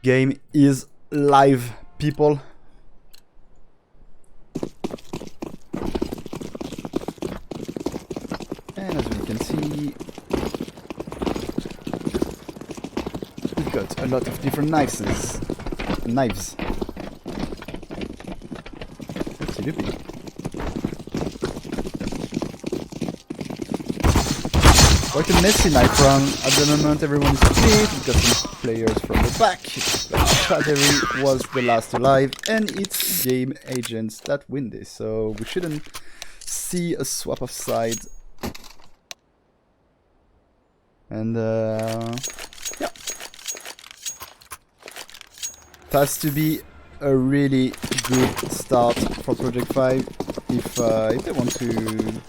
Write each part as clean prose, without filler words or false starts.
game is live, people. And as we can see, we've got a lot of different knives. JEBAPY. Quite a messy knife run. At the moment everyone is split, we've got some players from the back, but Shadowy was the last alive, and it's game agents that win this, so we shouldn't see a swap of side. And yeah. It has to be a really good start for Project 5 if they want to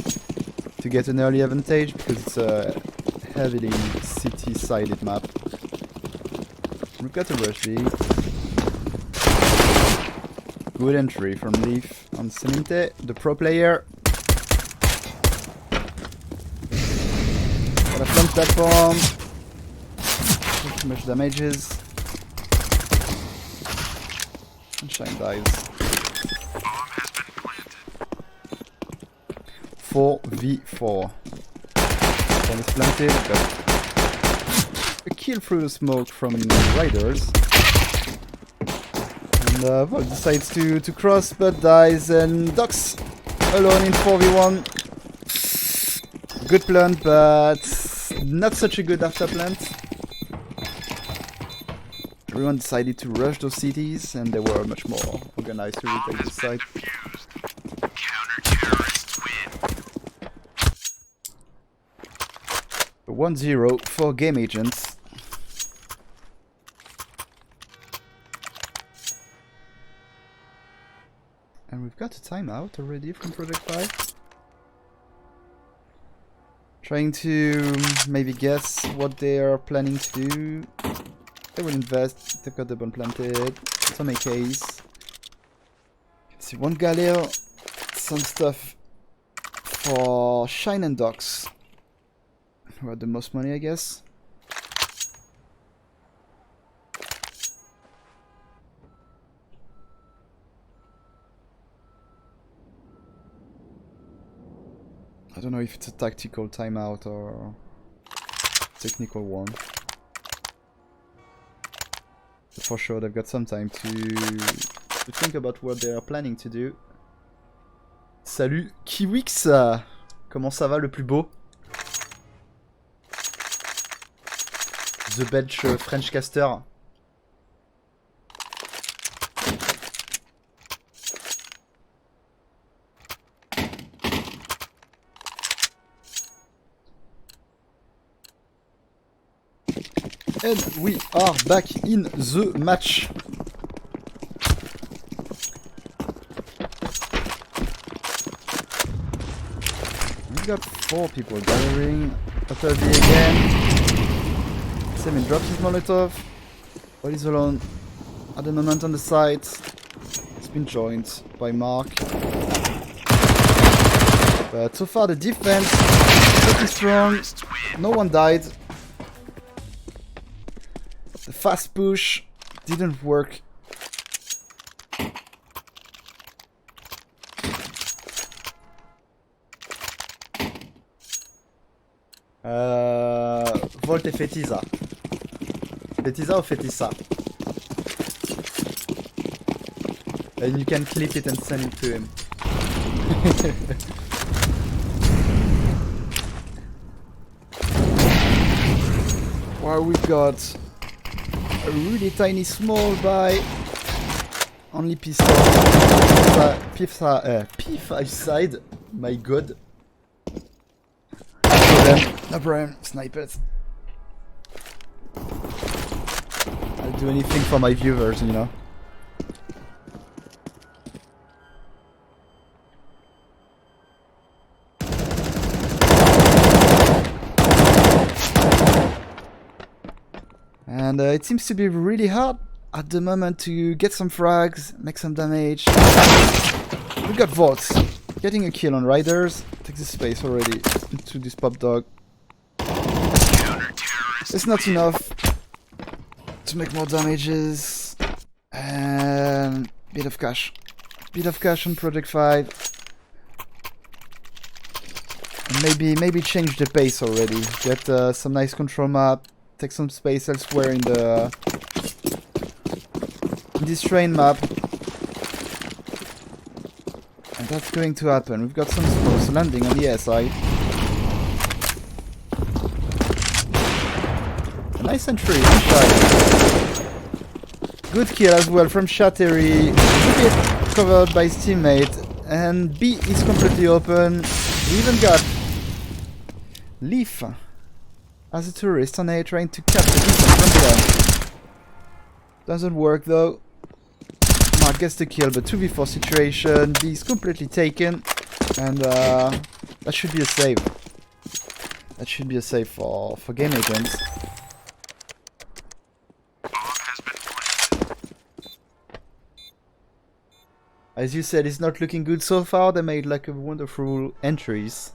get an early advantage, because it's a heavily city-sided map. We've got a rush B. Good entry from Leaf on Cemente, the pro player. Got a front platform. Not too much damages. And Shine dives. 4v4. Bomb is planted. Got a kill through the smoke from Riders. And Volt decides to cross but dies, and Dox alone in 4v1. Good plant, but not such a good after plant. Everyone decided to rush those cities, and they were much more organized to retake this site. 1-0 for game agents. And we've got a timeout already from Project 5. Trying to maybe guess what they are planning to do. They will invest, they've got the bomb planted, some AKs. You can see one Galil, some stuff for Shine and Dox, who had the most money, I guess. I don't know if it's a tactical timeout or technical one. But for sure they've got some time to think about what they are planning to do. Salut Kiwix, comment ça va le plus beau? The Belch French caster. And we are back in the match. We got 4 people gathering. Upper B again. Semin drops his Molotov. But he's alone at the moment on the site. It's been joined by Mark. But so far the defense is pretty strong. No one died. The fast push didn't work. Volt et Fetiza. Fetiza or Fetisa? And you can clip it and send it to him. Wow, we got a really tiny small by only pistol. P5 side, my god. No problem, snipers. I'll do anything for my viewers, you know. And it seems to be really hard at the moment to get some frags, make some damage. We got Vox getting a kill on Riders. Take this space already into this pop dog. It's not enough. to make more damages. And bit of cash. Bit of cash on Project 5. And maybe change the pace already. Get some nice control map. Take some space elsewhere in this train map. And that's going to happen. We've got some smokes landing on the air side. A nice entry from Shy. Good kill as well from Shattery. Covered by his teammate. And B is completely open. We even got Leaf as a tourist on A trying to catch the defense from behind. Doesn't work though. Mark gets the kill, but 2v4 situation. B is completely taken. And that should be a save. That should be a save for game agents. As you said, it's not looking good so far. They made like a wonderful entries.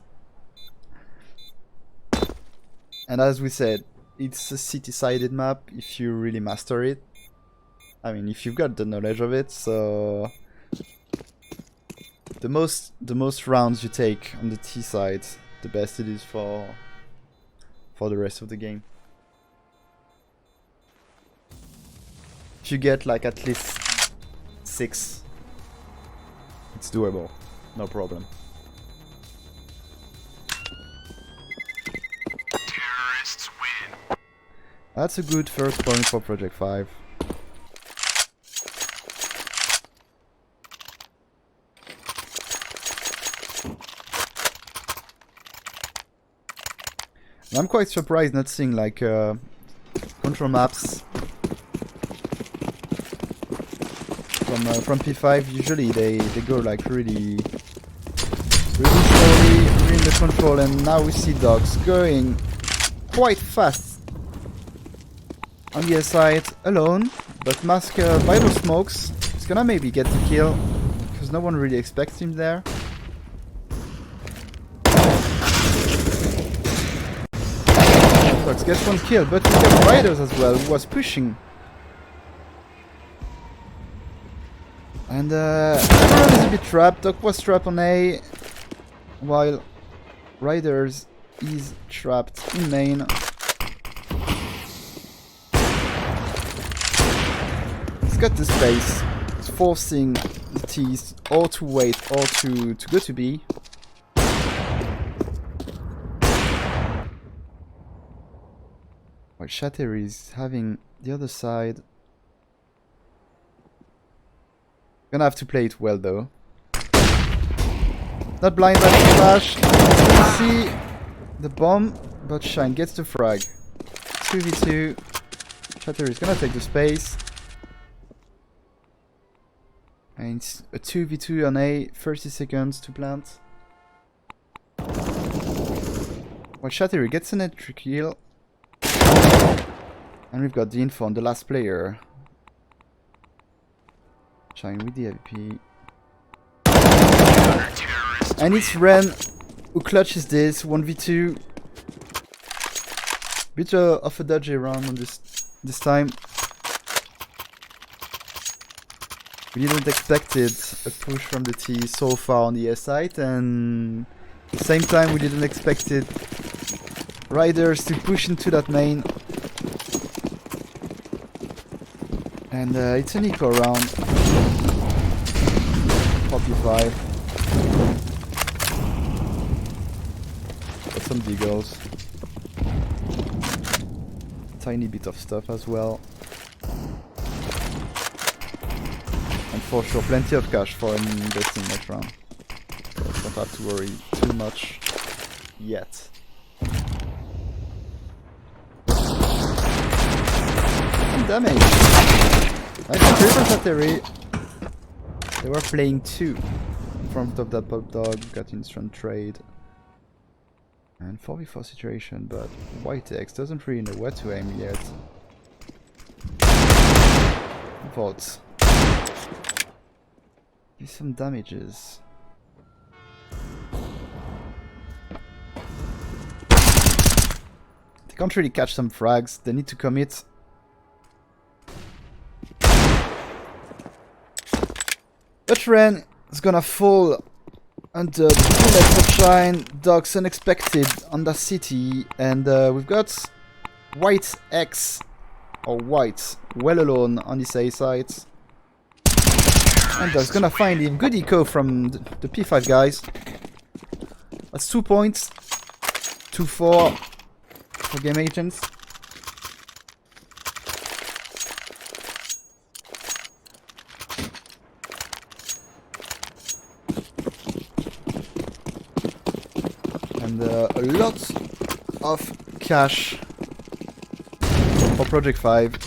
And as we said, it's a city-sided map if you really master it. I mean, if you've got the knowledge of it, so the most rounds you take on the T side, the best it is for the rest of the game. If you get like at least 6, it's doable, no problem. Terrorists win. That's a good first point for Project 5. And I'm quite surprised not seeing like control maps from P5. Usually they go like really slowly in the control, and now we see dogs going quite fast on the side alone, but Mask by those smokes is gonna maybe get the kill because no one really expects him there. Dogs gets one kill, but we got Riders as well, who was pushing. And everyone is a bit trapped. Doc was trapped on A, while Riders is trapped in main. He's got the space. It's forcing the T's or to wait or to go to B. While Shatter is having the other side. Gonna have to play it well though. Not blind by the flash. You see the bomb, but Shine gets the frag. 2v2. Shatter is gonna take the space. And it's a 2v2 on A, 30 seconds to plant. While Shatter gets an entry kill. And we've got the info on the last player. Shine with the AVP. And it's Ren who clutches this 1v2. Bit of a dodgy round on this time. We didn't expect a push from the T so far on the S side, and at the same time we didn't expect Riders to push into that main. And it's an equal round. 45. Got some deagles. Tiny bit of stuff as well. And for sure, plenty of cash for investing next round. So don't have to worry too much yet. Some damage. Nice 3 for Sateri. They were playing 2 in front of that pop dog, got instant trade. And 4v4 situation, but White X doesn't really know where to aim yet. Votes. Do some damages. They can't really catch some frags, they need to commit. A train is gonna fall under the bullet sunshine, dogs unexpected on the city, and we've got White X, or White, well alone on his A side. And dog's gonna find him. Good eco from the P5 guys. That's 2 points. 2-4 for game agents. And a lot of cash for Project 5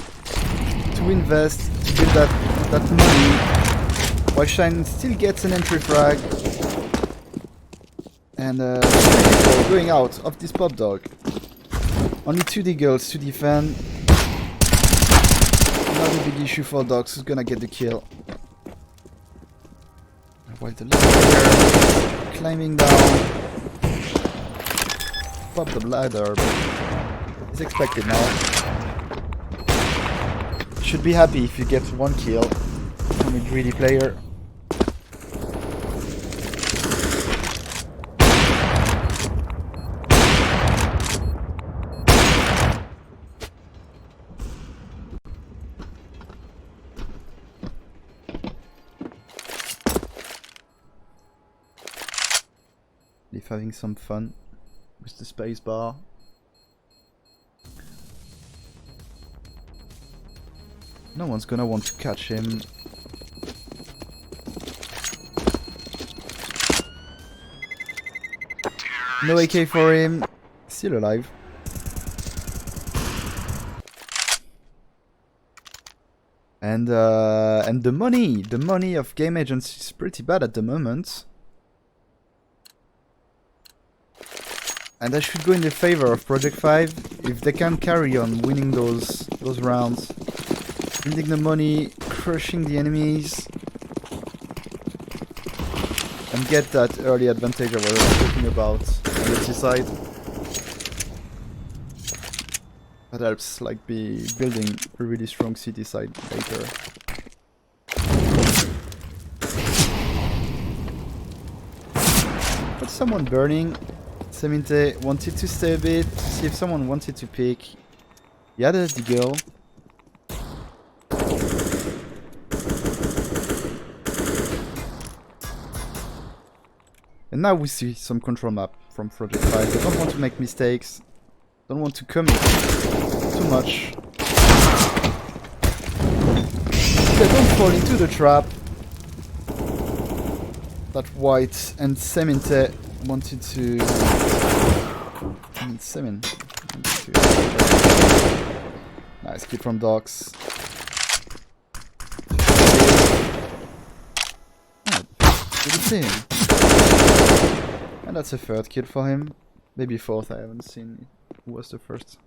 to invest, to build that money, while Shine still gets an entry frag. And going out of this pop dog. Only 2 deagles to defend. Not a big issue for dogs, who's gonna get the kill. While the leader climbing down. Pop the ladder, but it's expected now. Should be happy if you get 1 kill from a greedy player. If having some fun with the space bar. No one's gonna want to catch him. No AK for him. Still alive. And the money of game agents is pretty bad at the moment. And that should go in the favor of Project 5 if they can carry on winning those rounds. Building the money, crushing the enemies, and get that early advantage that we were talking about on the T side. That helps like be building a really strong city side later. But someone burning. Seminte wanted to stay a bit, see if someone wanted to pick. He had a deagle. And now we see some control map from Project 5. They don't want to make mistakes. Don't want to commit too much. They don't fall into the trap that White and Seminte wanted to... Semin. Nice kill from Docs. Oh, good to see him. And that's a 3rd kill for him. Maybe 4th, I haven't seen who was the first.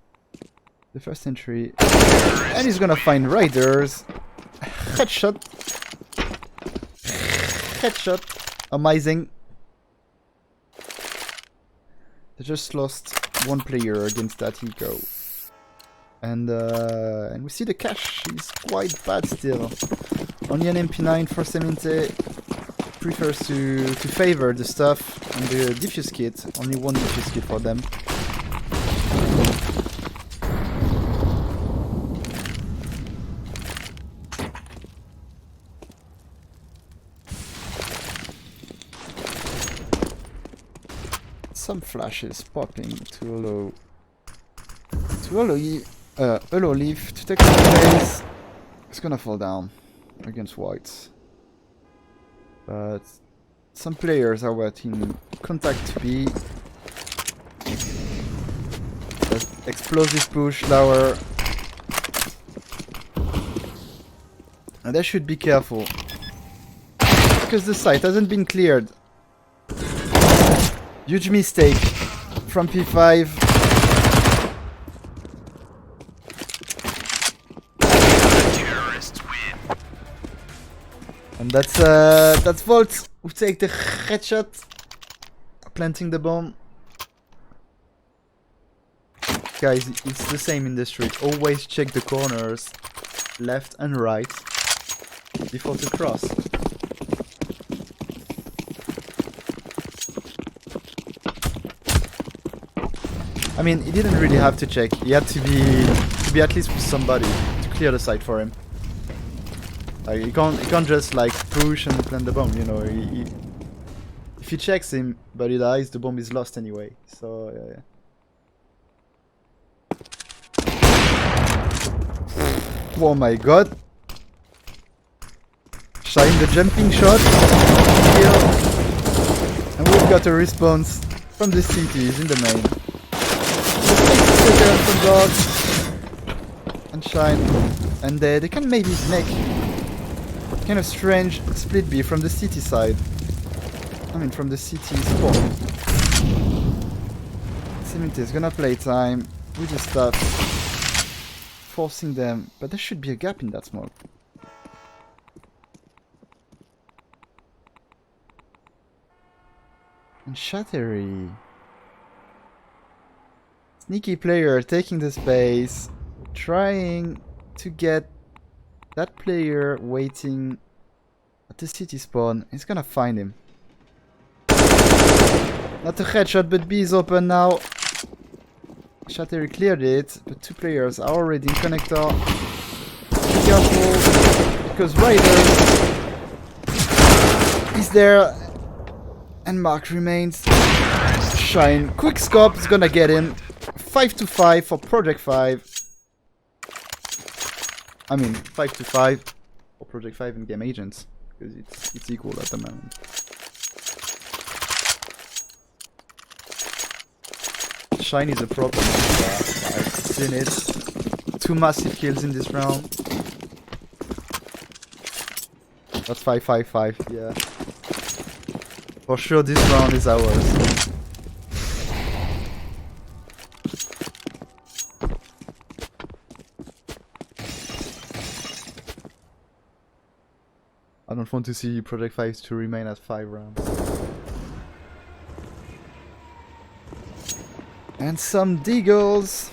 The first entry. And he's gonna find Riders. Headshot. Headshot. Amazing. They just lost 1 player against that eco. And we see the cash is quite bad still. Only an MP9 for Seminte. Prefers to favor the stuff on the diffuse kit. Only 1 diffuse kit for them. Some flashes popping to allow Leaf to take some place. It's gonna fall down against White. But some players are waiting contact B. Explosive push, lower. And they should be careful. Because the site hasn't been cleared. Huge mistake from P5. And that's Volt who take the headshot, planting the bomb. Guys, it's the same in the street. Always check the corners, left and right, before to cross. I mean, he didn't really have to check. He had to be at least with somebody to clear the site for him. Like he can't just like push and plant the bomb. You know, if he checks him but he dies, the bomb is lost anyway. So yeah. Oh my god! Shine the jumping shot. Kill. And we've got a response from the cities in the main. From God and Shine, and they can maybe make kind of strange split B from the city side. I mean, from the city spawn. Simite is gonna play time with the stuff, forcing them, but there should be a gap in that smoke. And Shattery. Sneaky player taking the space, trying to get that player waiting at the city spawn. He's gonna find him. Not a headshot, but B is open now. Shattery cleared it, but two players are already in connector. Be careful, because Ryder is there, and Mark remains. Shine, quick scope is gonna get him. 5 to 5 for Project 5. I mean, 5 to 5 for Project 5 and Game Agents, because it's equal at the moment. Shine is a problem. I've seen it. 2 massive kills in this round. That's 5-5-5, yeah. For sure this round is ours. I don't want to see Project 5 to remain at 5 rounds. And some Deagles,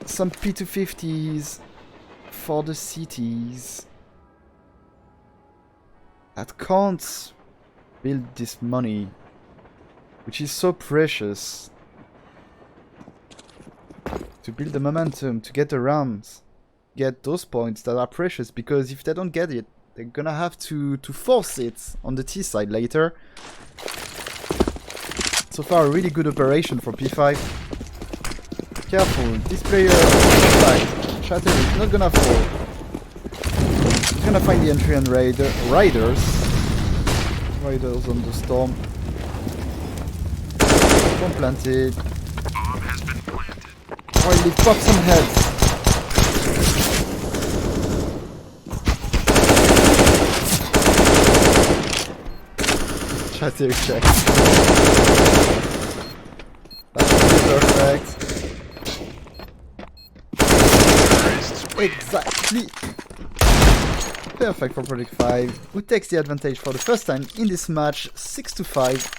some P250s for the cities that can't build this money, which is so precious, to build the momentum, to get the rounds, get those points that are precious, because if they don't get it, they're gonna have to force it on the T side later. So far, a really good operation for P5. Careful, this player Shatter is not gonna fall. He's gonna find the entry and Riders on the storm. Bomb planted. Oh, he popped some heads. Shatter check. That's perfect. Exactly. Perfect for Project 5, who takes the advantage for the first time in this match, 6 to 5.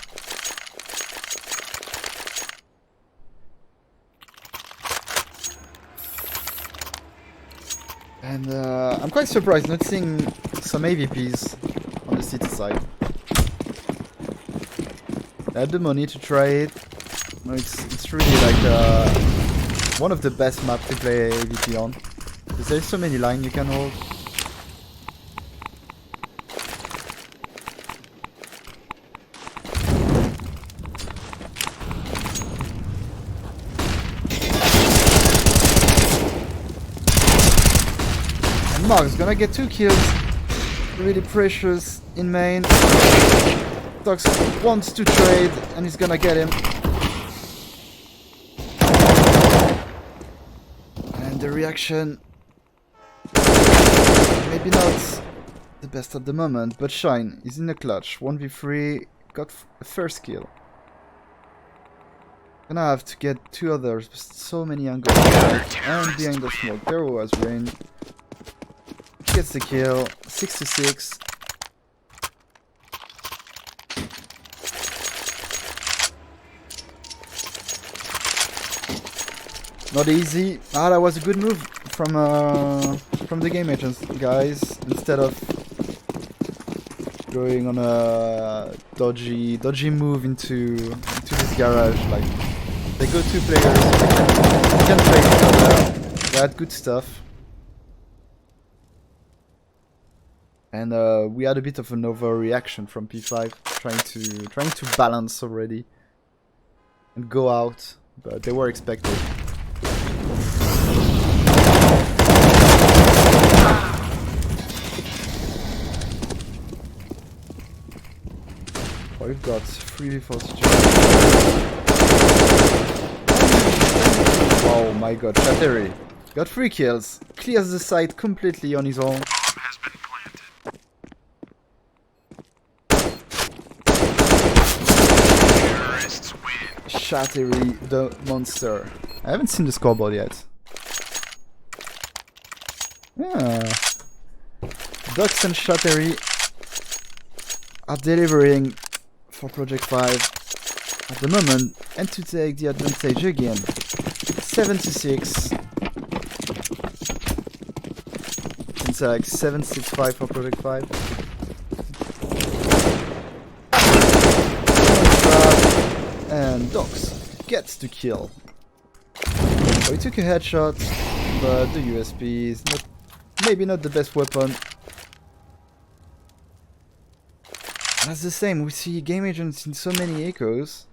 And I'm quite surprised not seeing some AVPs on the city side. I had the money to try it. No, it's really like one of the best maps to play AVP on. Because there's so many lines you can hold. And Mark's gonna get 2 kills. Really precious in main. Dox wants to trade and he's gonna get him. And the reaction, maybe not the best at the moment, but Shine is in the clutch. 1v3, got a first kill. Gonna have to get 2 others, but so many angles. And behind the smoke, there was Rain. Gets the kill, 6 to 6. Not easy. Ah, that was a good move from the game agents, guys. Instead of going on a dodgy move into this garage, like They go two players. They can play each other. They had good stuff. And we had a bit of an overreaction from P5, trying to balance already and go out, but they were expected. Oh, we've got 3v4 situation. Oh my god, Chattery got 3 kills, clears the site completely on his own. Chattery the monster. I haven't seen the scoreboard yet. Yeah. Dux and Chattery are delivering for Project 5 at the moment, and to take the advantage again. 7-6. It's like 7-6-5 for Project 5. And Dux gets the kill. So he took a headshot, but the USP is maybe not the best weapon. That's the same, we see game agents in so many echoes.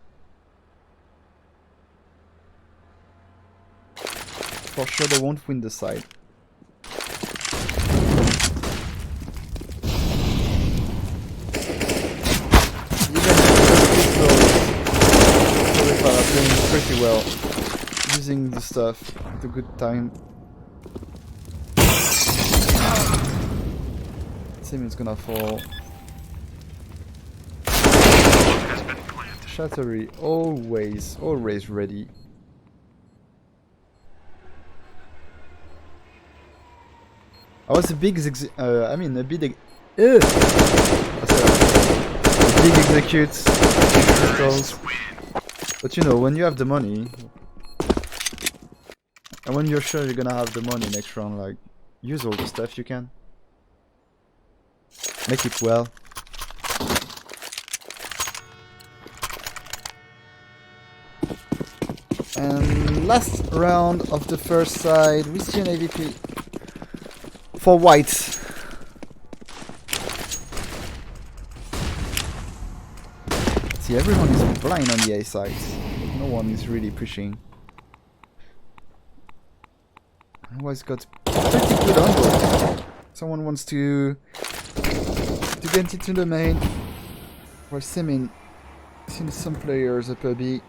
For sure they won't win the side. Doing pretty well, using the stuff at a good time. Simon's gonna fall. Chattery always ready. I was a big execute. But you know, when you have the money, and when you're sure you're gonna have the money next round, like, use all the stuff you can. Make it well. And last round of the first side, we see an AVP for white. See, everyone is blind on the A side. No one is really pushing. Otherwise, got pretty good angle. Someone wants to get into the main. While Simin, seeing some players up a B.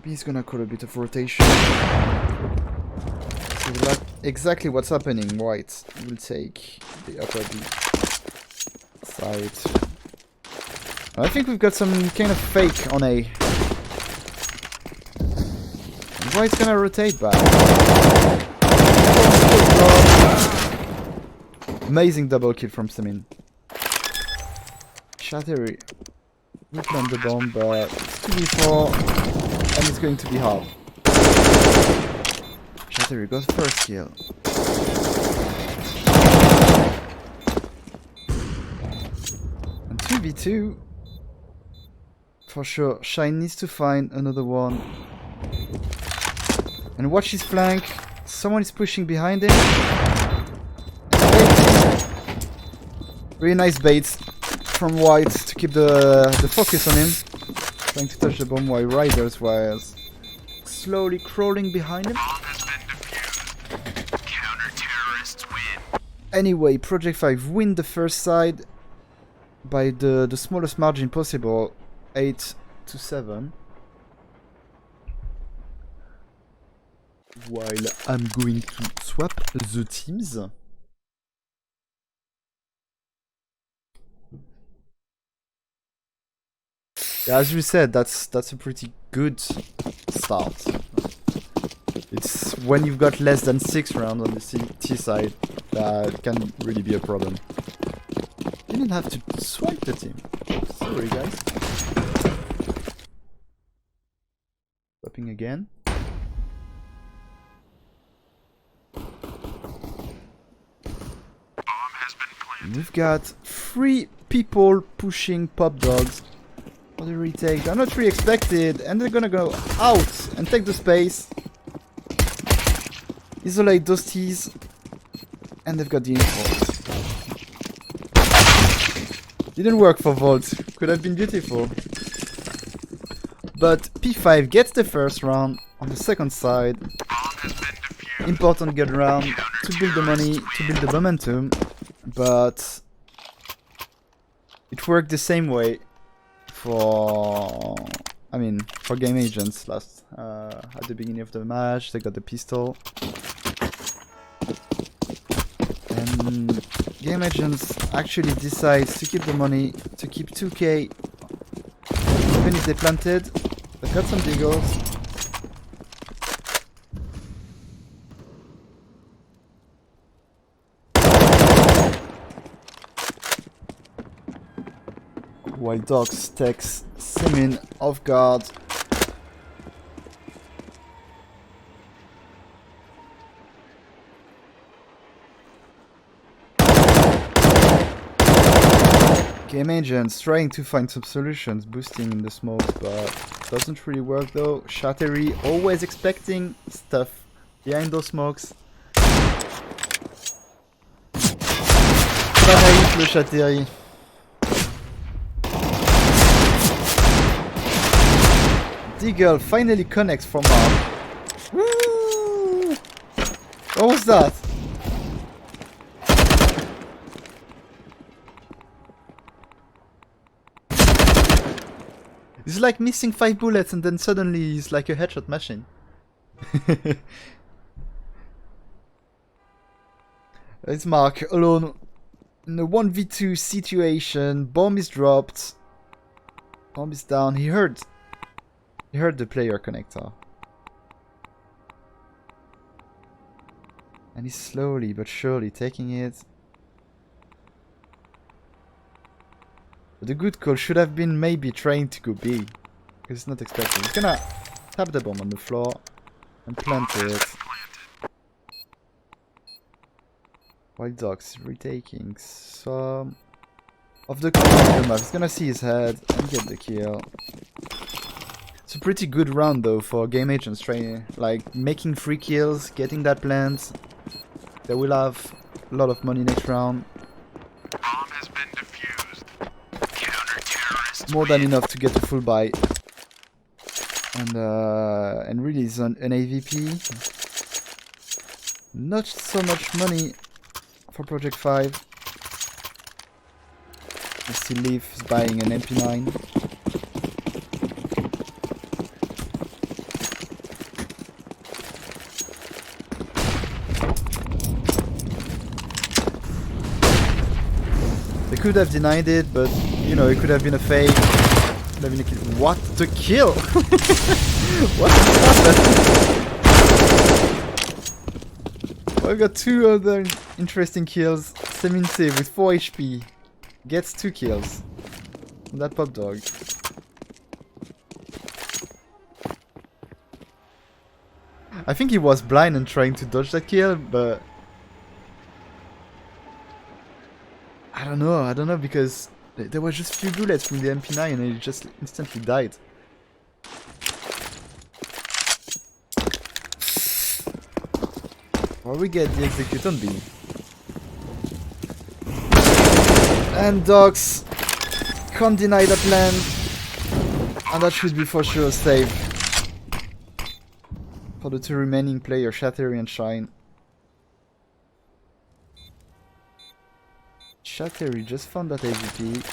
B's gonna call a bit of rotation. So that's exactly what's happening. White will take the upper B side. I think we've got some kind of fake on A. White's gonna rotate back. Amazing double kill from Simin. Chattery will plant the bomb, but it's 2v4 and it's going to be hard. Chattery got first kill. And 2v2. For sure, Shine needs to find another one. And watch his flank. Someone is pushing behind him. Really nice baits from White to keep the focus on him. Trying to touch the bomb while Riders was slowly crawling behind him. Anyway, Project 5 win the first side by the smallest margin possible. 8-7. While I'm going to swap the teams. Yeah, as you said, that's a pretty good start. It's when you've got less than 6 rounds on the T side that can really be a problem. Didn't have to swipe the team. Sorry, guys. Swapping again. We've got 3 people pushing pop dogs. for the retake. They're not really expected, and they're gonna go out and take the space. Isolate those T's, and they've got the info. Didn't work for Volt. Could have been beautiful. But P5 gets the first round on the second side. Important good round to build the money, to build the momentum. But it worked the same way for, I mean, for Game Agents last at the beginning of the match. They got the pistol. And Game Agents actually decides to keep the money, to keep 2k. Even if they planted, they got some deagles. While Dogs takes Simin off guard. Game Agents trying to find some solutions, boosting in the smokes, but doesn't really work though. Shattery always expecting stuff behind those smokes. Pas naïf le Shattery. Deagle finally connects for Mark. Woo! What was that? It's like missing 5 bullets and then suddenly he's like a headshot machine. It's Mark alone in a 1v2 situation. Bomb is dropped. Bomb is down. He heard the player connector. And he's slowly but surely taking it. But the good call should have been maybe trying to go B. Because it's not expecting. He's gonna tap the bomb on the floor and plant it. While Dogs retaking some of the map. He's gonna see his head and get the kill. It's a pretty good round though for Game Agents, trying like making 3 kills, getting that plant. They will have a lot of money next round. Bomb has been defused. Counter-terrorist. More than enough to get the full buy. And really is an AVP. Not so much money for Project 5. He still lives buying an MP9. They could have denied it, but you know, it could have been a fake. Could have been a kill. What the kill? What happened? Well, I've got 2 other interesting kills. Seminse with 4 HP gets 2 kills on that pop dog. I think he was blind and trying to dodge that kill, but I don't know because there were just few bullets from the MP9 and he just instantly died. Or we get the execute on B. And Dogs can't deny that land. And that should be for sure a save. For the 2 remaining players, Shattery and Shine. Shattery just found that AVP.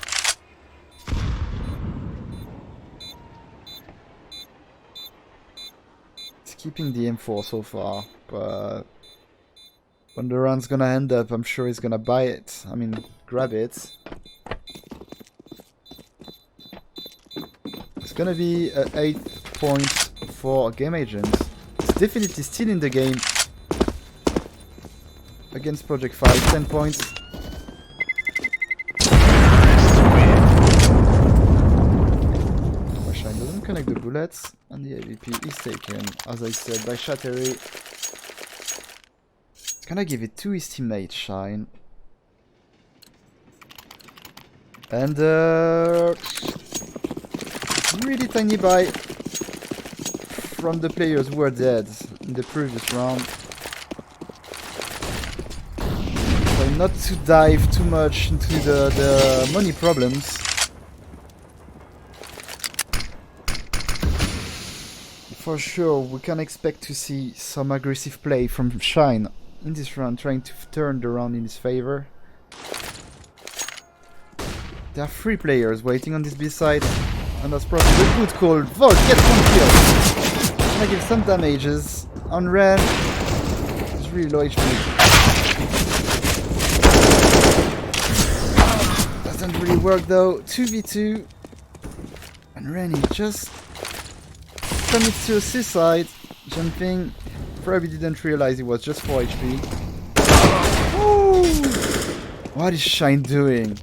It's keeping the M4 so far, but when the round's gonna end up, I'm sure he's gonna buy it. I mean, grab it. It's gonna be an 8 points for Game Agents. It's definitely still in the game against Project 5. 10 points. Shine doesn't connect the bullets, and the AVP is taken, as I said, by Shattery. It's gonna give it to his teammate, Shine. And really tiny buy from the players who were dead in the previous round. So not to dive too much into the money problems. For sure, we can expect to see some aggressive play from Shine in this round, trying to turn the round in his favor. There are 3 players waiting on this B side, and that's probably a good call. Volt gets 1 kill. Gonna give some damages on Ren. It's really low HP. Doesn't really work though. 2v2, and Ren is just commits to a suicide, jumping. Probably didn't realize it was just 4 HP. Ooh. What is Shine doing?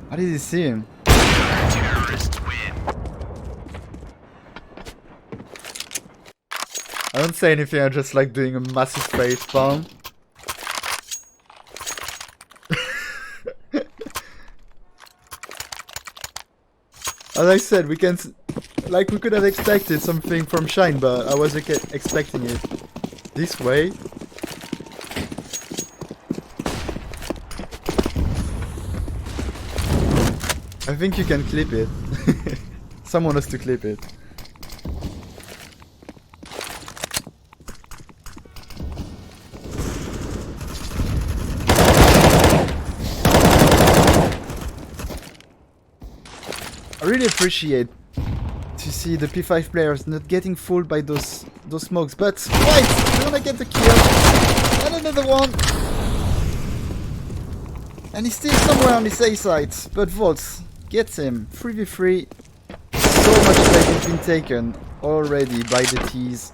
How did he see him? Terrorists win. I don't say anything, I'm just like doing a massive face palm. As I said, we can... Like, we could have expected something from Shine, but I wasn't expecting it this way. I think you can clip it. Someone has to clip it. I really appreciate to see the P5 players not getting fooled by those smokes, but right, we're gonna get the kill, and another one, and he's still somewhere on his A side, but Volt gets him. 3v3, so much space has been taken already by the T's,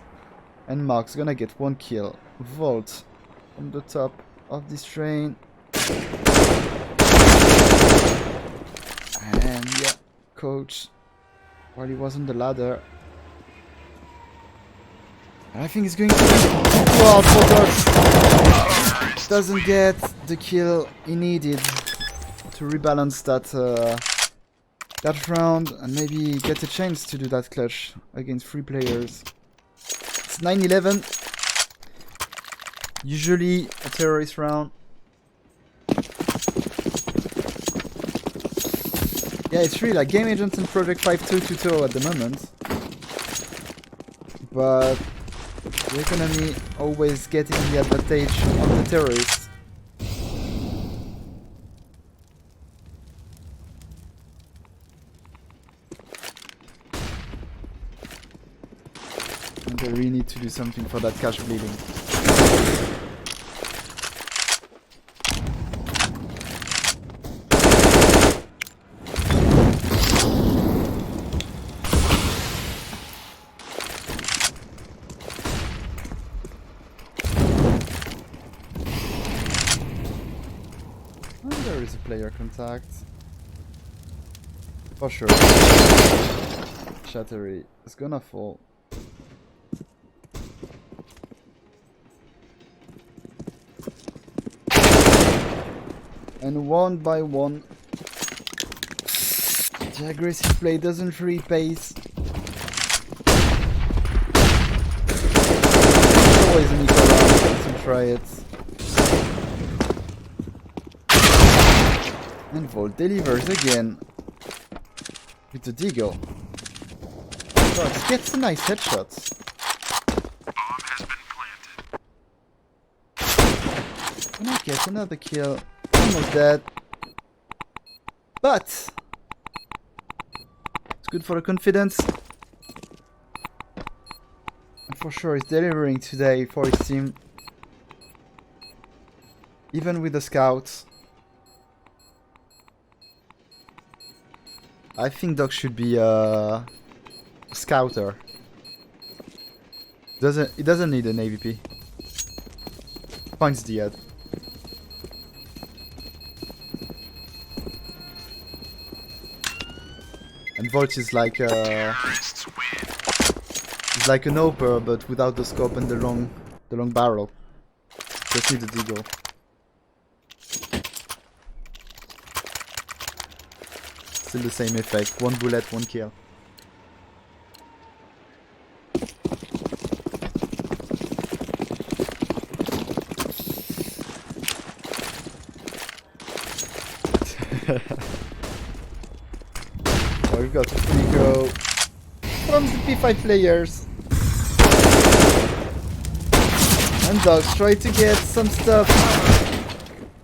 and Mark's gonna get 1 kill. Volt on the top of this train, and yeah, coach. While he was on the ladder. And I think he's going to... Wow, Fox doesn't get the kill he needed to rebalance that round and maybe get a chance to do that clutch against 3 players. It's 9-11. Usually a terrorist round. Yeah, it's really like Game Agents and Project 5 2-2-2 at the moment. But the economy always getting the advantage of the terrorists. And they really need to do something for that cash bleeding. Player contact. For sure. Shattery is gonna fall. And one by one, the aggressive play doesn't really pace. There's always an equal round to try it. And Volt delivers again with the Deagle. But gets a nice headshot. Bomb has been planted. And I get another kill. Almost dead. But it's good for the confidence. And for sure he's delivering today for his team. Even with the scouts. I think Doc should be a scouter. He doesn't need an AVP. Points the head. And Volt is like Terrorists win. he's like an oper but without the scope and the long barrel. Just need the Deagle. Still the same effect. One bullet, one kill. Oh, we've got a free go from the P5 players. And dogs try to get some stuff.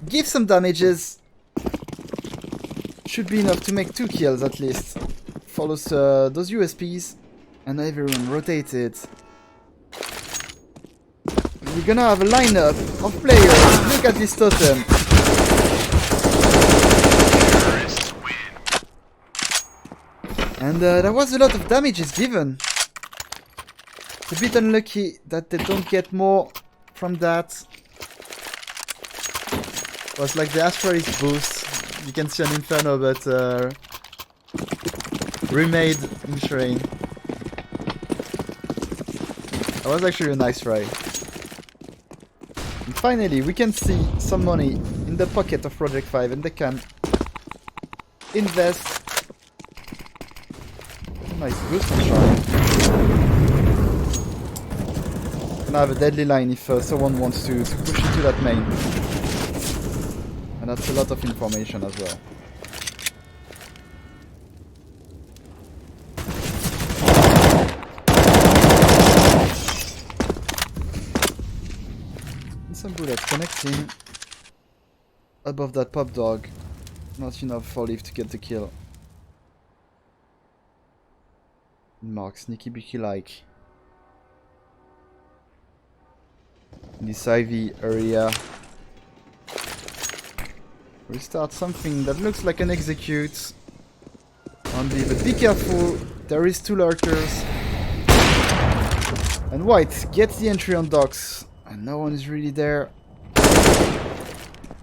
Give some damages. Should be enough to make 2 kills at least. Follows those USPs. And everyone rotated. We're gonna have a lineup of players. Look at this totem. And there was a lot of damages given. It's a bit unlucky that they don't get more from that. It was like the Astralis boost. You can see an Inferno, but remade in Shrine. That was actually a nice try. And finally, we can see some money in the pocket of Project 5, and they can invest. Nice boost on Shrine. Can have a deadly line if someone wants to push into that main. And that's a lot of information as well. And some bullets connecting above that pop dog. Not enough for Leaf to get the kill. Mark, sneaky beaky like. In this IV area. Restart something that looks like an execute. Only, but be careful, there is 2 lurkers. And White gets the entry on docks. And no one is really there.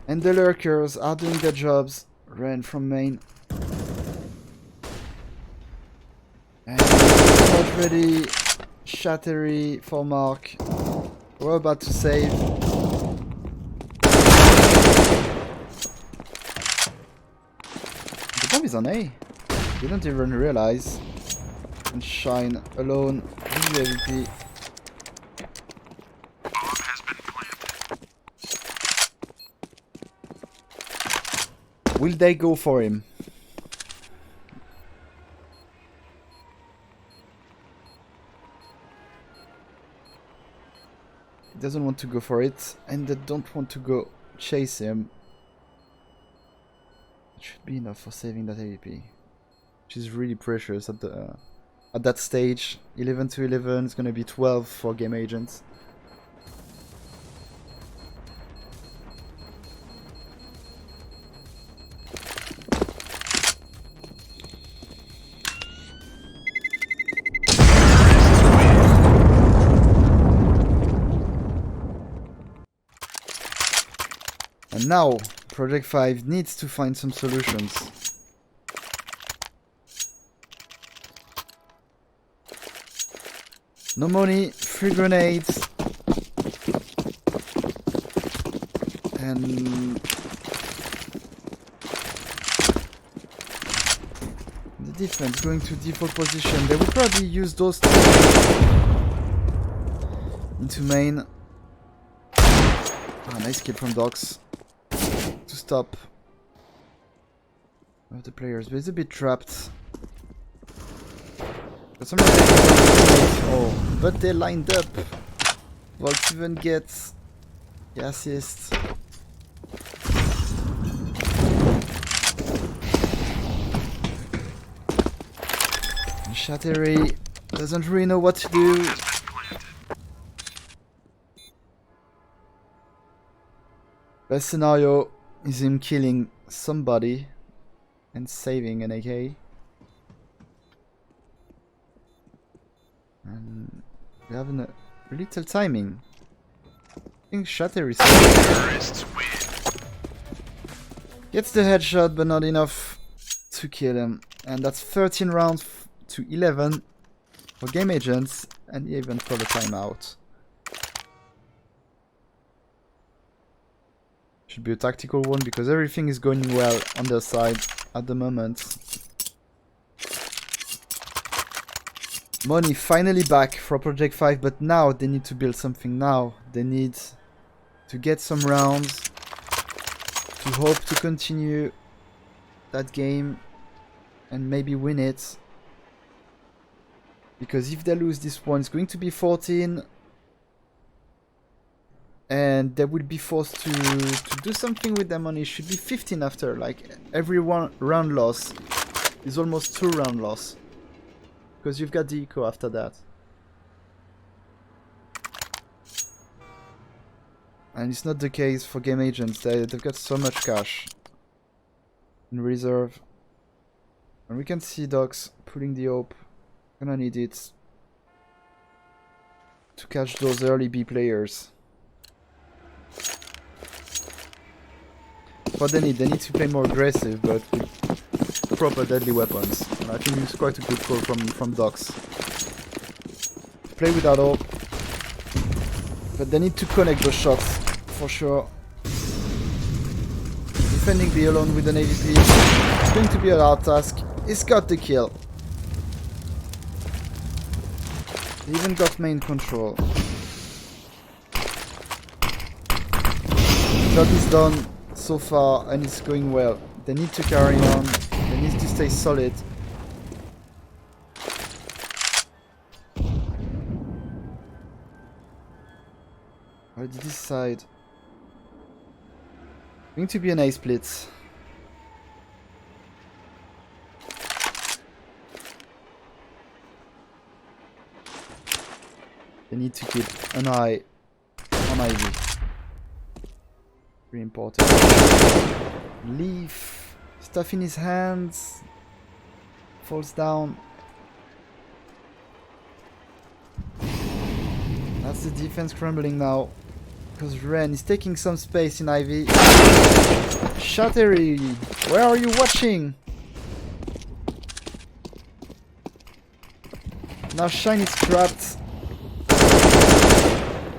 And the lurkers are doing their jobs. Ran from main. And not ready. Shattery for Mark. We're about to save. The bomb is on A. You don't even realize. And Shine alone in the AVP. Bomb has been planted. Will they go for him? He doesn't want to go for it, and they don't want to go chase him. It should be enough for saving that AVP, which is really precious at that stage. 11 to 11, it's gonna be 12 for game agents. And now, Project 5 needs to find some solutions. No money, 3 grenades. And the defense going to default position. They will probably use those two into main. Ah, nice kill from Docs. To stop of the players, but it's a bit trapped. But some oh, but they lined up. Volt even gets the assist. And Shattery doesn't really know what to do. Best scenario is him killing somebody and saving an AK. And we have a little timing. I think Shatter is gets the headshot, but not enough to kill him. And that's 13 rounds to 11 for game agents, and he even called a timeout. Should be a tactical one because everything is going well on their side at the moment. Money finally back for Project 5, but now they need to build something now. They need to get some rounds to hope to continue that game and maybe win it. Because if they lose this one, it's going to be 14. And they will be forced to do something with their money. It should be 15 after. Like every one round loss is almost 2 round loss. Because you've got the eco after that. And it's not the case for game agents. They've got so much cash in reserve. And we can see Docs pulling the hope. Gonna need it to catch those early B players. What they need to play more aggressive, but with proper deadly weapons. And I think it's quite a good call from Docs. Play without hope, but they need to connect those shots for sure. Defending B alone with an AVP is going to be a hard task. He's got the kill. He even got main control. Job is done so far and it's going well. They need to carry on. They need to stay solid. Already this side. Going to be an A split. They need to keep an eye on Ivy. Very important. Leaf. Stuff in his hands. Falls down. That's the defense crumbling now. Because Ren is taking some space in Ivy. Shattery! Where are you watching? Now Shine is trapped.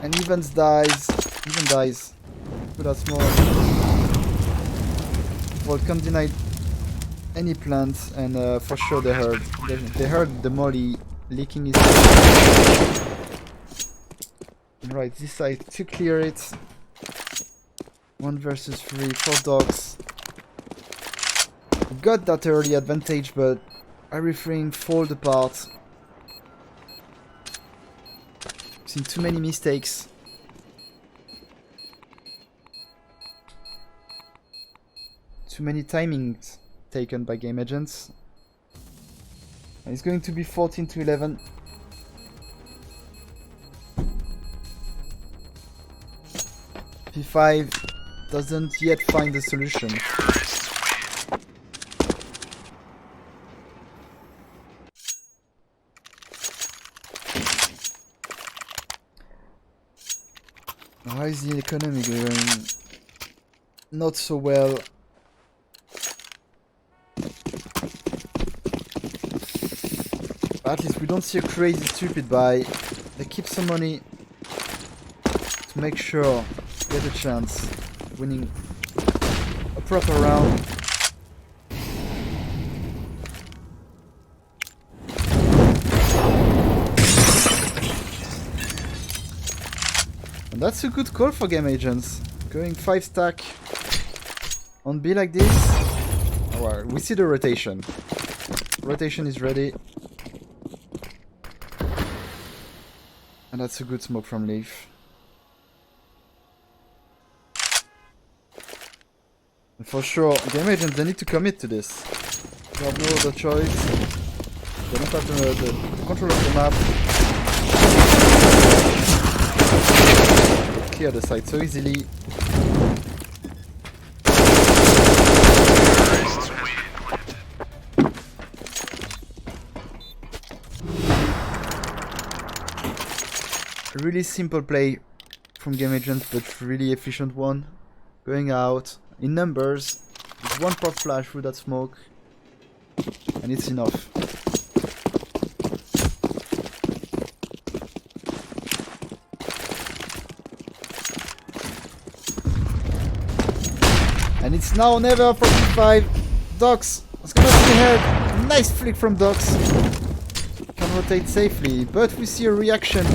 And Evans dies. Even dies. But that's more. Well, can't deny any plants, and for sure they heard. They heard the molly leaking his. Right, this side to clear it. 1 versus 3 for Dogs. Got that early advantage, but everything fall apart. Seen too many mistakes. Too many timings taken by game agents. And it's going to be 14-11. P5 doesn't yet find a solution. How is the economy going? Not so well. At least we don't see a crazy stupid buy. They keep some money to make sure they get a chance of winning a proper round. And that's a good call for game agents. Going 5 stack on B like this. Alright, we see the rotation. Rotation is ready. And that's a good smoke from Leaf. And for sure, game agents, they need to commit to this. They have no other choice. They don't have the control of the map. They clear the site so easily. Really simple play from game agent, but really efficient one. Going out in numbers with 1 pop flash through that smoke, and it's enough. And it's now or never for P5. Docs, it's gonna be ahead. Nice flick from Docs. Can rotate safely, but we see a reaction.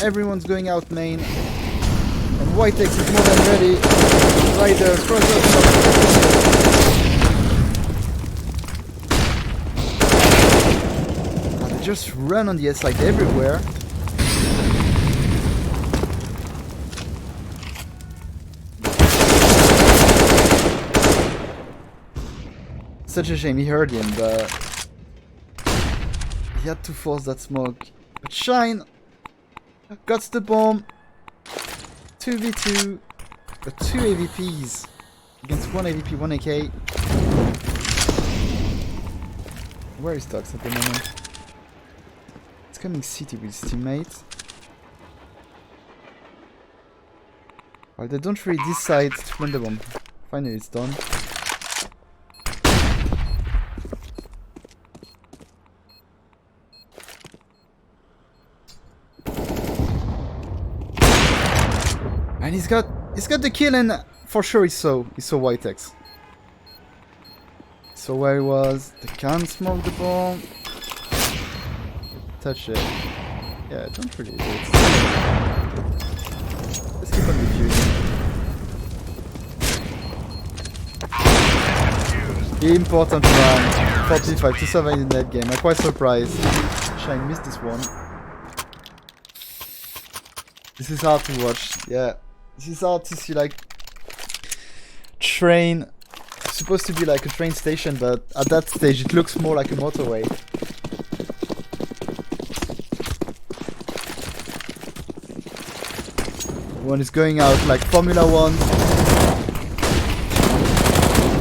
Everyone's going out main. And White X is more than ready. Riders, cross up. They just run on the S side everywhere. Such a shame, he heard him, but he had to force that smoke. But Shine got the bomb. 2v2, but 2 AVPs against 1 AVP, 1 AK. Where is Tox at the moment? It's coming city with his teammates. Well, they don't really decide to plant the bomb. Finally, it's done. And he's got the kill, and for sure he saw White X. So where he was, they can't smoke the bomb. Touch it. Yeah, don't really do it. Let's keep on defusing. Important round for P5 to survive in that game. I'm quite surprised. Shine missed this one. This is hard to watch, yeah. This is hard to see, like, train. It's supposed to be like a train station, but at that stage it looks more like a motorway. One is going out like Formula 1.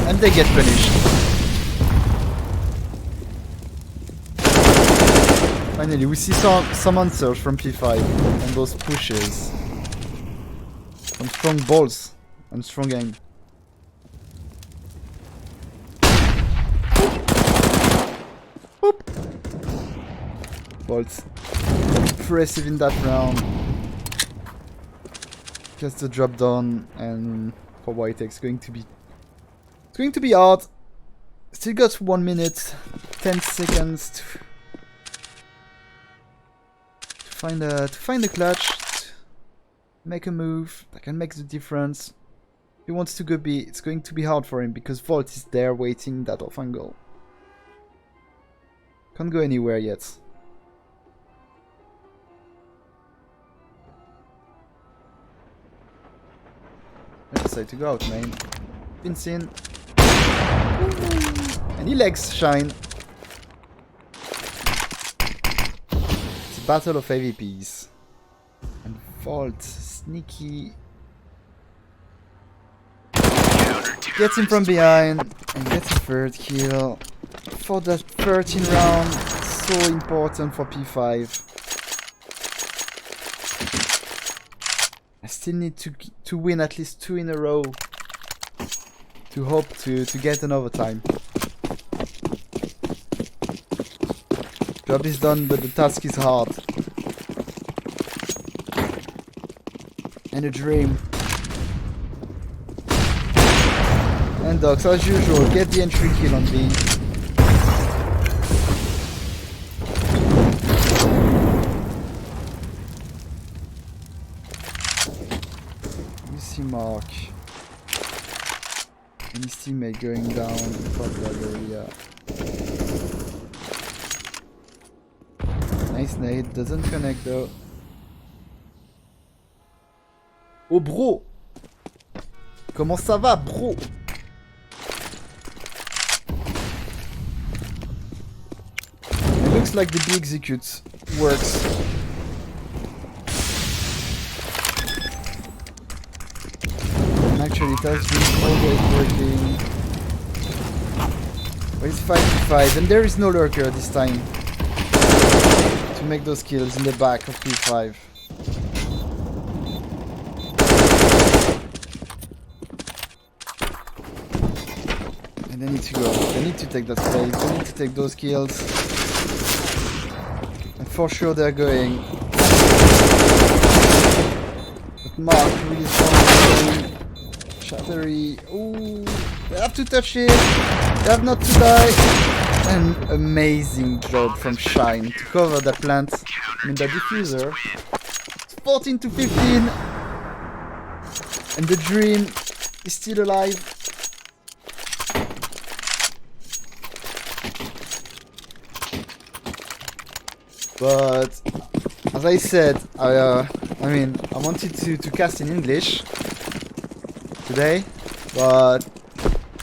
And they get punished. Finally, we see some answers from P5 on those pushes. Some strong balls and strong aim. Boop. Bolts. Impressive in that round. Just the drop down, and for White X it's going to be hard. Still got 1 minute, 10 seconds to find the clutch. Make a move that can make the difference. If he wants to go B, it's going to be hard for him because Volt is there waiting that off angle. Can't go anywhere yet. I decide to go out, man. Been seen. And he legs Shine. It's a battle of AVPs. And Volt, sneaky. Gets him from behind and gets a third kill. For the 13th round, so important for P5. I still need to win at least 2 in a row to hope to get an overtime. Job is done, but the task is hard. And a dream. And Dogs, as usual, get the entry kill on B. You see Mark and his teammate going down for the area. Nice nade, doesn't connect though. Oh bro! Comment ça va, bro? It looks like the B execute works. And actually it has been always working. But it's 5v5 and there is no lurker this time to make those kills in the back of P5. And they need to go. They need to take that play. They need to take those kills. And for sure they're going. But Mark really strong. Shattery. Ooh. They have to touch it. They have not to die. An amazing job from Shine to cover that plant. I mean, the diffuser. It's 14 to 15. And the dream is still alive. But as I said, I mean, I wanted to cast in English today, but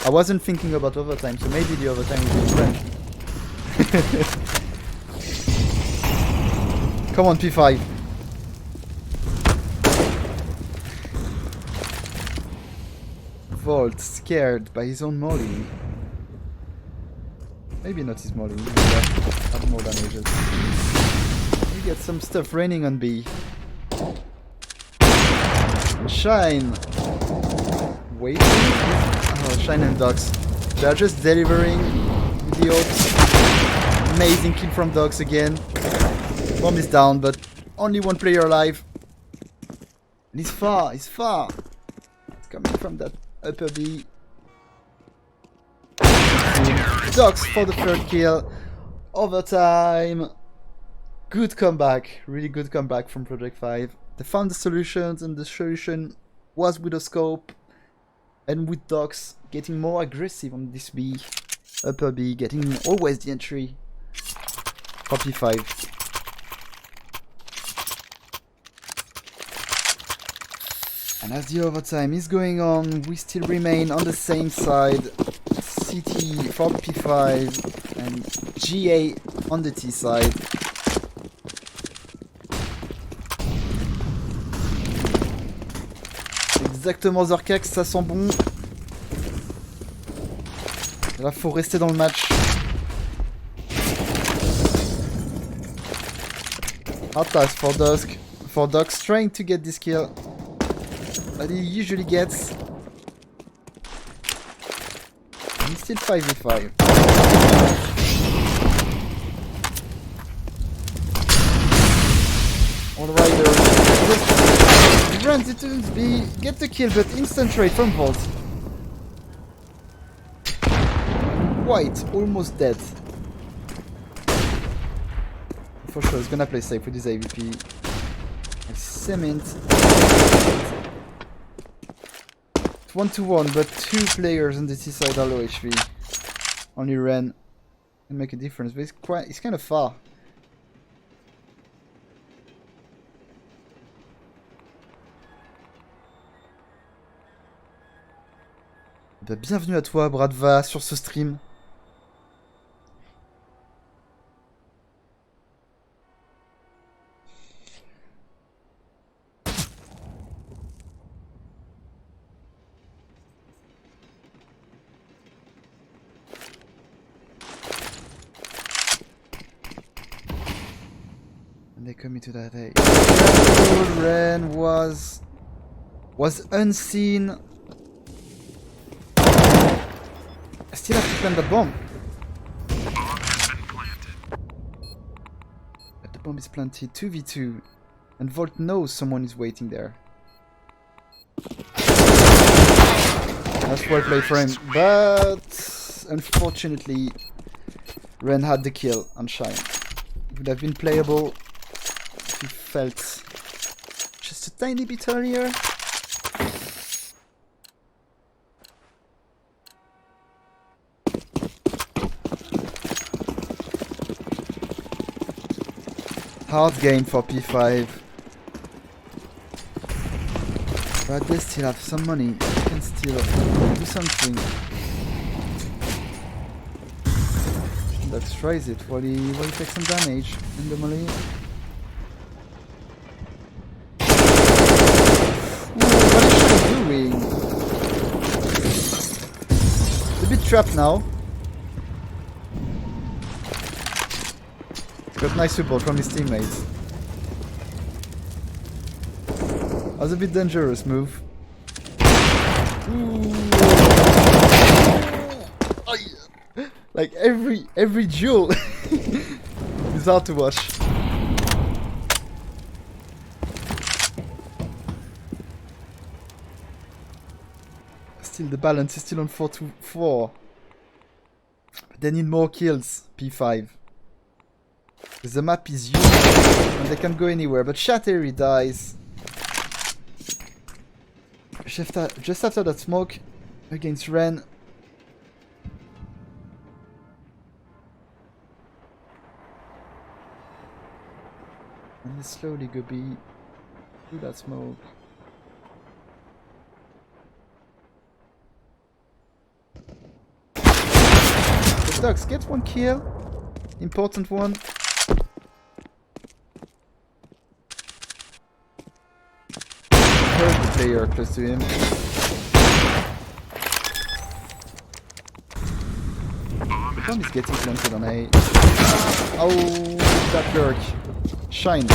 I wasn't thinking about overtime, so maybe the overtime will be in French. Come on, P5. Volt scared by his own molly. Maybe not his molly, maybe have more damages. We get some stuff raining on B. Shine! Waiting? Oh, Shine and Dogs. They are just delivering the odds. Amazing kill from Dogs again. Bomb is down, but only one player alive. And he's far, he's far. It's coming from that upper B. Dogs for the third kill. Overtime. Good comeback, really good comeback from Project 5. They found the solutions, and the solution was with a scope and with Dogs getting more aggressive on this B, upper B, getting always the entry for P5. And as the overtime is going on, we still remain on the same side. CT for P5 and GA on the T side. Exactement Zerkax, ça sent bon. Là, faut rester dans le match. Hard task for Dusk. For Dogs trying to get this kill that he usually gets. And he's still 5v5. All riders. He runs into B, get the kill, but instant trade from Volt. White, almost dead. For sure, he's gonna play safe with his AVP. And Cement. It's 1-1, but two players on the T side are low HP. Only Ren can make a difference, but he's kind of far. Bienvenue à toi, Bradva, sur ce stream. And they come into that A. Ren was unseen. I still have to plant the bomb. But the bomb is planted 2v2. And Volt knows someone is waiting there. That's well played for him. But unfortunately, Ren had the kill on Shine. It would have been playable if he felt just a tiny bit earlier. Hard game for P5. But they still have some money. They can still do something. Let's tries it while he takes some damage in the melee. Ooh, what is she doing? It's a bit trapped now. Got nice support from his teammates. That was a bit dangerous move. Ooh. Like every duel is hard to watch. Still the balance is still on 4-4. They need more kills, P5. Because the map is huge and they can go anywhere, but Shattery dies. Just after that smoke against Ren. And they slowly go B through that smoke. The Ducks get one kill. Important one. Heard the player close to him. The bomb is getting planted on A. Oh, that Lurk. Shine.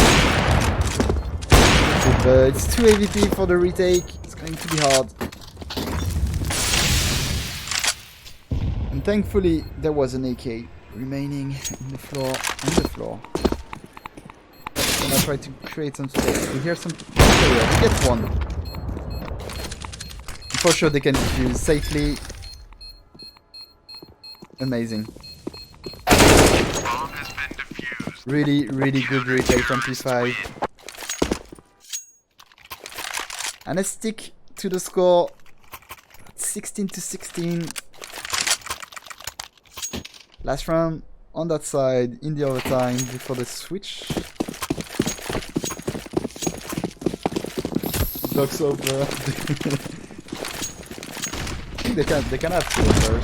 But it's 2 AVP for the retake. It's going to be hard. And thankfully, there was an AK remaining in the floor. And I try to create some space. We hear some player. We get one. And for sure they can defuse safely. Amazing. Really, really good retake from P5. And let's stick to the score. 16-16. Last round on that side in the overtime before the switch. Ducks over. I think they can have 2 overs.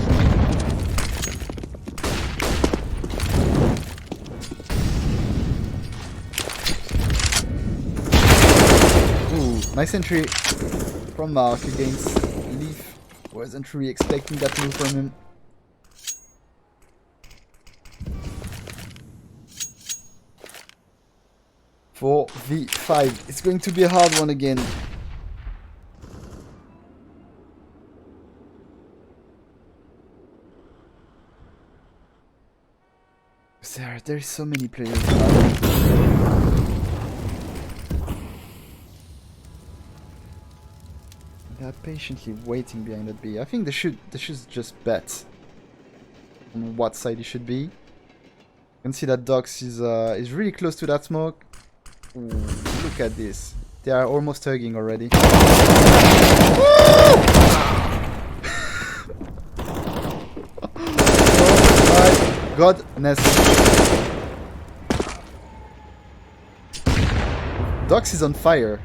Nice entry from Mark against Leaf. Wasn't really expecting that move from him. For V5, it's going to be a hard one again. There is so many players now. They're patiently waiting behind that B. I think they should just bet on what side it should be. You can see that Dox is really close to that smoke. Ooh, look at this. They are almost hugging already. Oh my godness. Dox is on fire.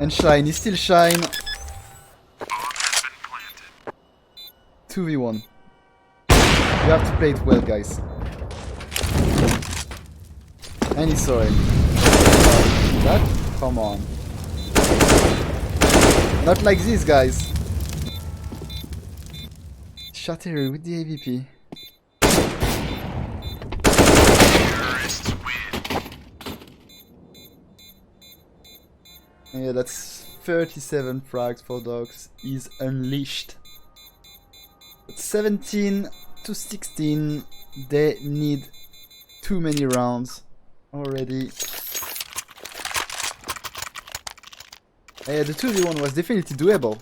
And Shine, he's still Shine. 2v1. You have to play it well, guys. And he saw him. That? Come on. Not like these guys. Shattery with the AVP. Yeah, that's 37 frags for Dogs. He's unleashed. 17-16. They need too many rounds already. Yeah, the 2v1 was definitely doable.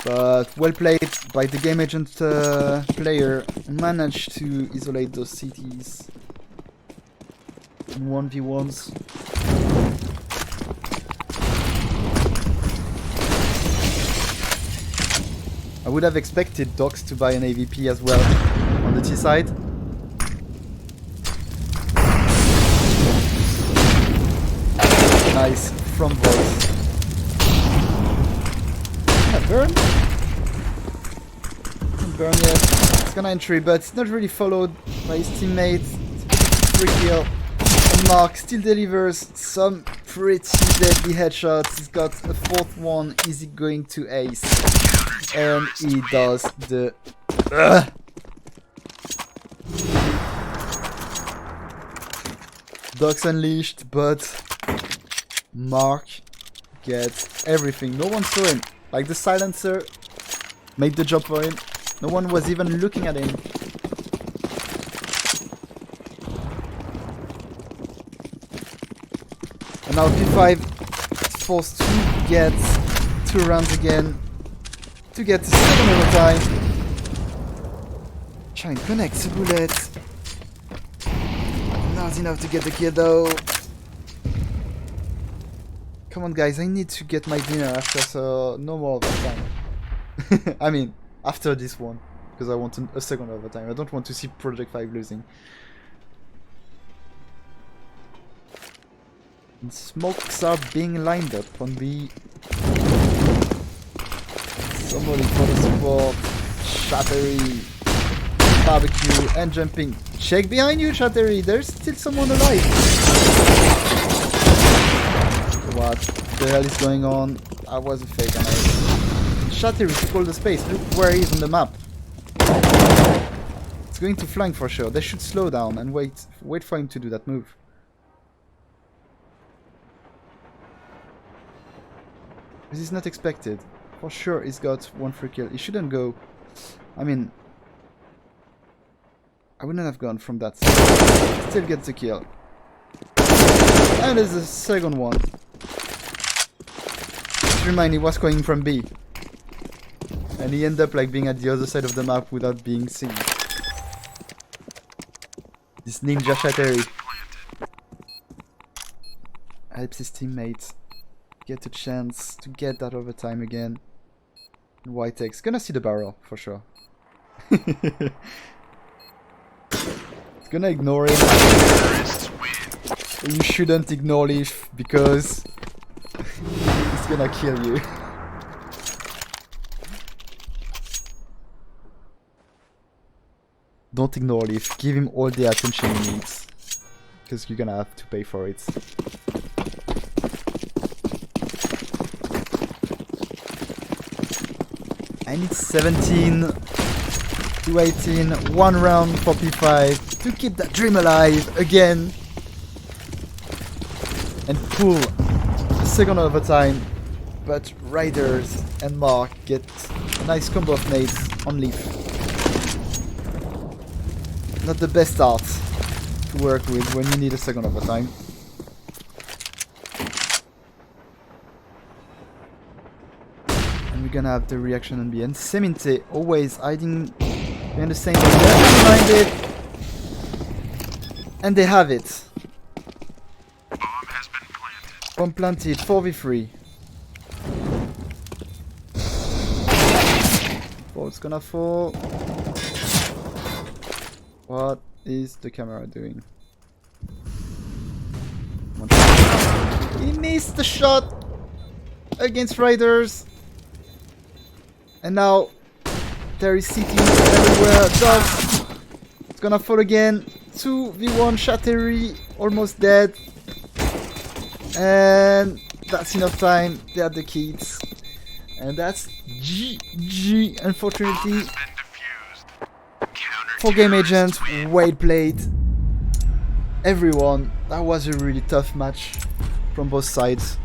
But well played by the game agent player. Managed to isolate those cities in 1v1s. I would have expected Dox to buy an AVP as well on the T side. Nice from Vox. Burn? Doesn't burn yet. It's gonna entry, but it's not really followed by his teammates. It's a 3 kill. And Mark still delivers some pretty deadly headshots. He's got a 4th one. Is he going to ace? And he does the... Dogs unleashed, but Mark gets everything. No one saw him. Like the silencer made the job for him. No one was even looking at him. And now P5 is forced to get 2 rounds again to get the second overtime. Try and connect the bullet. Not enough to get the kill though. Come on guys, I need to get my dinner after, so no more overtime. I mean, after this one, because I want a second overtime. I don't want to see Project 5 losing. And smokes are being lined up on B. Somebody for the support. Shattery. Barbecue and jumping. Check behind you, Shattery. There's still someone alive. What the hell is going on? I was a fake and Shattery took all the space. Look where he is on the map. It's going to flank for sure. They should slow down and wait for him to do that move. This is not expected. For sure he's got 1 free kill. He shouldn't go. I mean, I wouldn't have gone from that side. Still gets the kill. And there's the second one. Just remind, he was going from B. And he ended up like being at the other side of the map without being seen. This ninja Shattery helps his teammates get a chance to get that overtime again. And Whitex gonna see the barrel for sure. It's gonna ignore him. You shouldn't ignore Leaf because he's gonna kill you. Don't ignore Leaf. Give him all the attention he needs, because you're gonna have to pay for it. I need 17 to 18, 1 round for P5 to keep that dream alive again and pull the second overtime. But Riders and Mark get a nice combo of nades on Leaf. Not the best start to work with when you need a second overtime. And we're gonna have the reaction on B. And Seminte always hiding behind the same thing. Behind it. And they have it. Bomb has been planted. Bomb planted, 4v3. Oh, it's gonna fall. What is the camera doing? He missed the shot against Riders. And now there is CT everywhere. Dust. It's gonna fall again. 2v1 Shattery, almost dead. And that's enough time. They had the kids. And that's GG, unfortunately. 4 game agents, well played. Everyone, that was a really tough match from both sides.